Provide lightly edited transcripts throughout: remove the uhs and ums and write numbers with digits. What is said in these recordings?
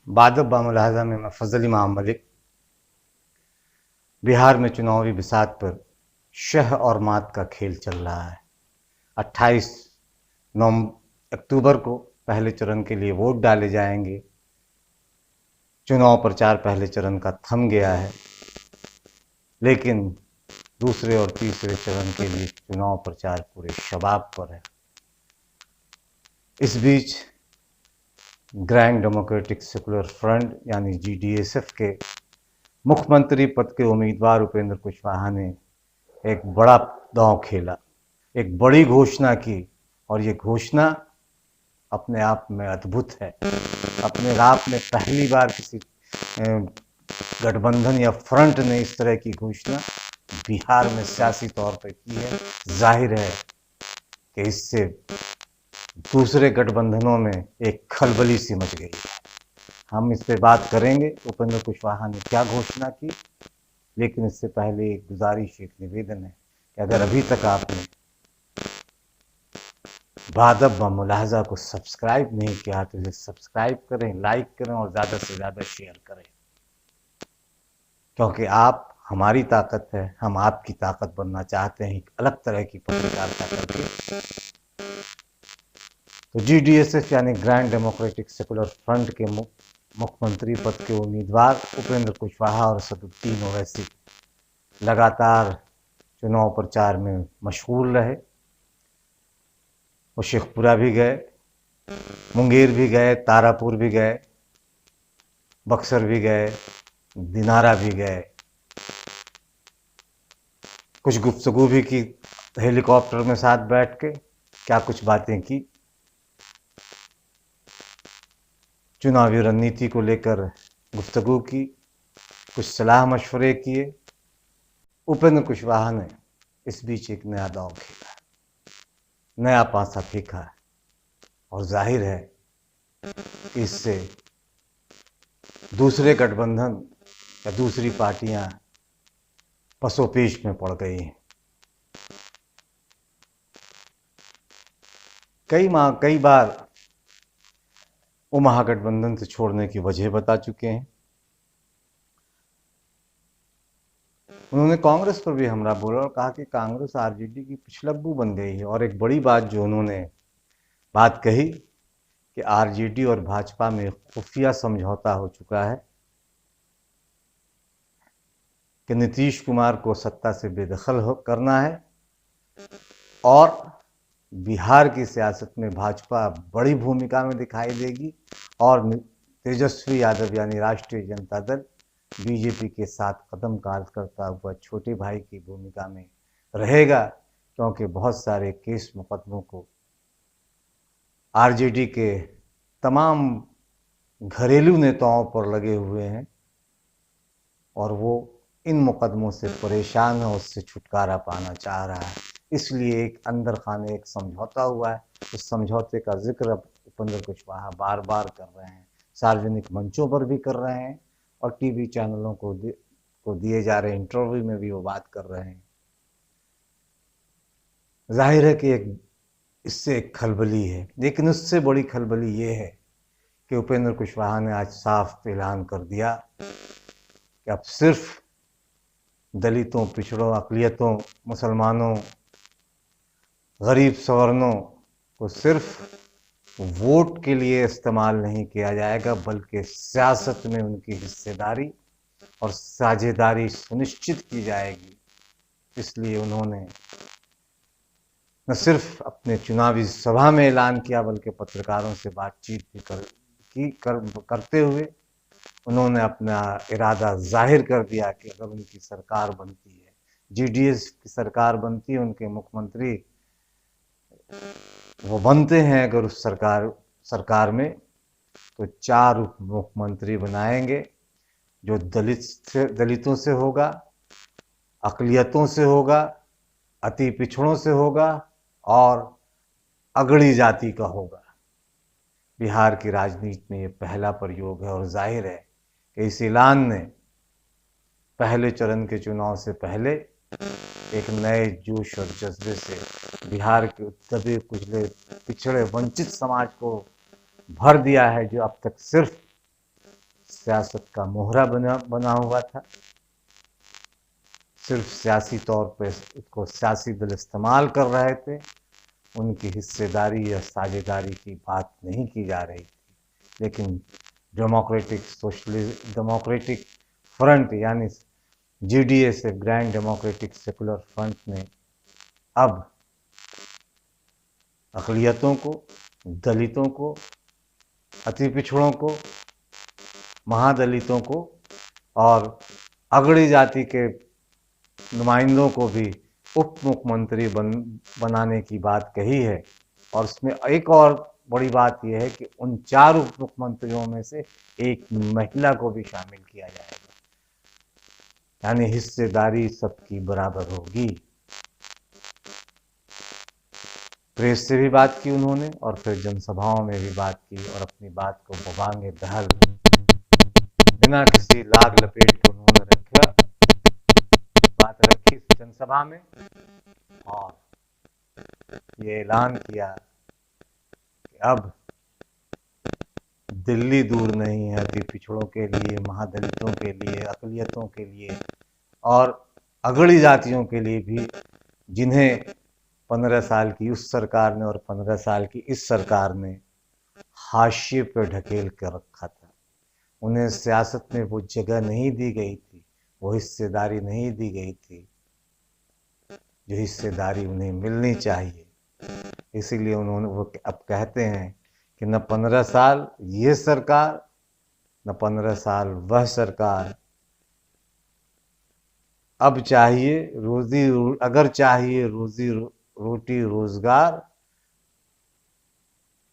बादब बामुलाहज़ा में मैं फजल इमाम मलिक। बिहार में चुनावी बिसात पर शह और मात का खेल चल रहा है। 28 अक्टूबर को पहले चरण के लिए वोट डाले जाएंगे। चुनाव प्रचार पहले चरण का थम गया है, लेकिन दूसरे और तीसरे चरण के लिए चुनाव प्रचार पूरे शबाब पर है। इस बीच ग्रैंड डेमोक्रेटिक सेकुलर फ्रंट यानी GDSF के मुख्यमंत्री पद के उम्मीदवार उपेंद्र कुशवाहा ने एक बड़ा दांव खेला, एक बड़ी घोषणा की, और ये घोषणा अपने आप में अद्भुत है। अपने आप में पहली बार किसी गठबंधन या फ्रंट ने इस तरह की घोषणा बिहार में सियासी तौर पर की है। जाहिर है कि इससे दूसरे गठबंधनों में एक खलबली सी मच गई है। हम इस पे बात करेंगे, उपेंद्र कुशवाहा ने क्या घोषणा की, लेकिन इससे पहले एक गुजारिश, एक निवेदन है कि अगर अभी तक आपने बादब बामुलाहज़ा को सब्सक्राइब नहीं किया तो इसे सब्सक्राइब करें, लाइक करें और ज़्यादा से ज़्यादा शेयर करें, क्योंकि आप हमारी ताकत है। हम आपकी ताकत बनना चाहते हैं एक अलग तरह की पत्रकारिता करके। तो GDSF यानी ग्रैंड डेमोक्रेटिक सेकुलर फ्रंट के मुख्यमंत्री पद के उम्मीदवार उपेंद्र कुशवाहा और असदुद्दीन ओवैसी लगातार चुनाव प्रचार में मशगूल रहे। वो शेखपुरा भी गए, मुंगेर भी गए, तारापुर भी गए, बक्सर भी गए, दिनारा भी गए। कुछ गुफ्तगू भी की हेलीकॉप्टर में साथ बैठ के, क्या कुछ बातें की, चुनावी रणनीति को लेकर गुफ्तगू की, कुछ सलाह मशवरे किए। उपेंद्र कुशवाहा ने इस बीच एक नया दांव खेला, नया पासा फेंका है, और जाहिर है कि इससे दूसरे गठबंधन या दूसरी पार्टियां पसोपेश में पड़ गई हैं। कई बार वो महागठबंधन से छोड़ने की वजह बता चुके हैं। उन्होंने कांग्रेस पर भी हमला बोला और कहा कि कांग्रेस RJD की पिछलग्गू बन गई है। और एक बड़ी बात जो उन्होंने बात कही कि RJD और भाजपा में खुफिया समझौता हो चुका है कि नीतीश कुमार को सत्ता से बेदखल करना है, और बिहार की सियासत में भाजपा बड़ी भूमिका में दिखाई देगी, और तेजस्वी यादव यानी राष्ट्रीय जनता दल BJP के साथ कदम कार्य करता हुआ छोटे भाई की भूमिका में रहेगा, क्योंकि बहुत सारे केस मुकदमों को RJD के तमाम घरेलू नेताओं पर लगे हुए हैं, और वो इन मुकदमों से परेशान है, उससे छुटकारा पाना चाह रहा है। इसलिए एक अंदर खाने एक समझौता हुआ है। उस समझौते का जिक्र अब उपेंद्र कुशवाहा बार बार कर रहे हैं, सार्वजनिक मंचों पर भी कर रहे हैं, और TV चैनलों को दिए जा रहे इंटरव्यू में भी वो बात कर रहे हैं। जाहिर है कि इससे एक खलबली है, लेकिन उससे बड़ी खलबली ये है कि उपेंद्र कुशवाहा ने आज साफ ऐलान कर दिया कि अब सिर्फ दलितों, पिछड़ों, अक़लियतों, मुसलमानों, गरीब सवर्णों को सिर्फ वोट के लिए इस्तेमाल नहीं किया जाएगा, बल्कि सियासत में उनकी हिस्सेदारी और साझेदारी सुनिश्चित की जाएगी। इसलिए उन्होंने न सिर्फ अपने चुनावी सभा में ऐलान किया, बल्कि पत्रकारों से बातचीत भी करते हुए उन्होंने अपना इरादा जाहिर कर दिया कि अगर उनकी सरकार बनती है, GDS की सरकार बनती है, उनके मुख्यमंत्री वो बनते हैं अगर उस सरकार में, तो 4 उप मुख्यमंत्री बनाएंगे, जो दलितों से होगा, अक़लियतों से होगा, अति पिछड़ों से होगा, और अगड़ी जाति का होगा। बिहार की राजनीति में ये पहला प्रयोग है, और जाहिर है कि इस ऐलान ने पहले चरण के चुनाव से पहले एक नए जोश और जज्बे से बिहार के दबे कुचले, पिछड़े, वंचित समाज को भर दिया है, जो अब तक सिर्फ सियासत का मोहरा बना हुआ था। सिर्फ सियासी तौर पे उसको सियासी दल इस्तेमाल कर रहे थे, उनकी हिस्सेदारी या साझेदारी की बात नहीं की जा रही थी। लेकिन डेमोक्रेटिक फ्रंट यानी GDA से ग्रैंड डेमोक्रेटिक सेकुलर फ्रंट ने अब अक़लियतों को, दलितों को, अति पिछड़ों को, महादलितों को और अगड़ी जाति के नुमाइंदों को भी उप मुख्यमंत्री बनाने की बात कही है। और उसमें एक और बड़ी बात यह है कि उन 4 उप मुख्यमंत्रियों में से एक महिला को भी शामिल किया जाएगा, यानी हिस्सेदारी सबकी बराबर होगी। प्रेस से भी बात की उन्होंने और फिर जनसभाओं में भी बात की और अपनी बात को बबांगे दहल बिना किसी लाग लपेट के उन्होंने बात रखी जनसभा में और ये ऐलान किया कि अब दिल्ली दूर नहीं है अति पिछड़ों के लिए, महादलितों के लिए, अक़लियतों के लिए और अगड़ी जातियों के लिए भी, जिन्हें 15 साल की उस सरकार ने और 15 साल की इस सरकार ने हाशिए पर ढकेल कर रखा था। उन्हें सियासत में वो जगह नहीं दी गई थी, वो हिस्सेदारी नहीं दी गई थी जो हिस्सेदारी उन्हें मिलनी चाहिए। इसीलिए उन्होंने वो अब कहते हैं कि न 15 साल ये सरकार, न 15 साल वह सरकार, अब चाहिए अगर चाहिए रोजी रोटी रोजगार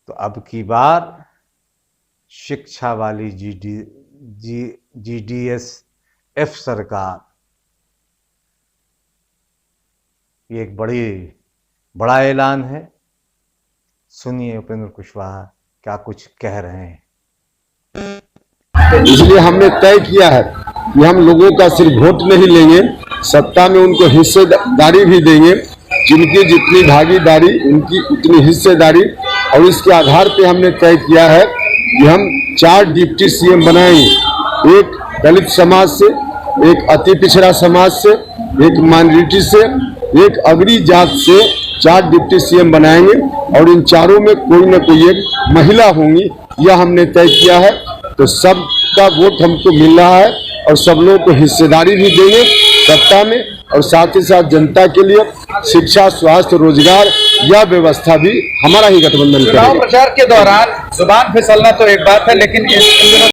तो अब की बार शिक्षा वाली GDSF सरकार। ये एक बड़ा ऐलान है। सुनिए उपेंद्र कुशवाहा क्या कुछ कह रहे हैं। इसलिए हमने तय किया है कि हम लोगों का सिर्फ वोट नहीं लेंगे, सत्ता में उनको हिस्सेदारी भी देंगे, जिनकी जितनी भागीदारी उनकी उतनी हिस्सेदारी। और इसके आधार पे हमने तय किया है कि हम 4 डिप्टी CM बनाएंगे, एक दलित समाज से, एक अति पिछड़ा समाज से, एक माइनॉरिटी से, एक अगड़ी जात से 4 डिप्टी CM बनाएंगे और इन चारों में कोई न कोई एक महिला होंगी, यह हमने तय किया है। तो सबका वोट हमको मिल रहा है और सब लोगों को हिस्सेदारी भी देंगे सत्ता में और साथ ही साथ जनता के लिए शिक्षा, स्वास्थ्य, रोजगार यह व्यवस्था भी हमारा ही गठबंधन करेगा। चुनाव प्रचार के दौरान जुबान फिसलना तो एक बात है, लेकिन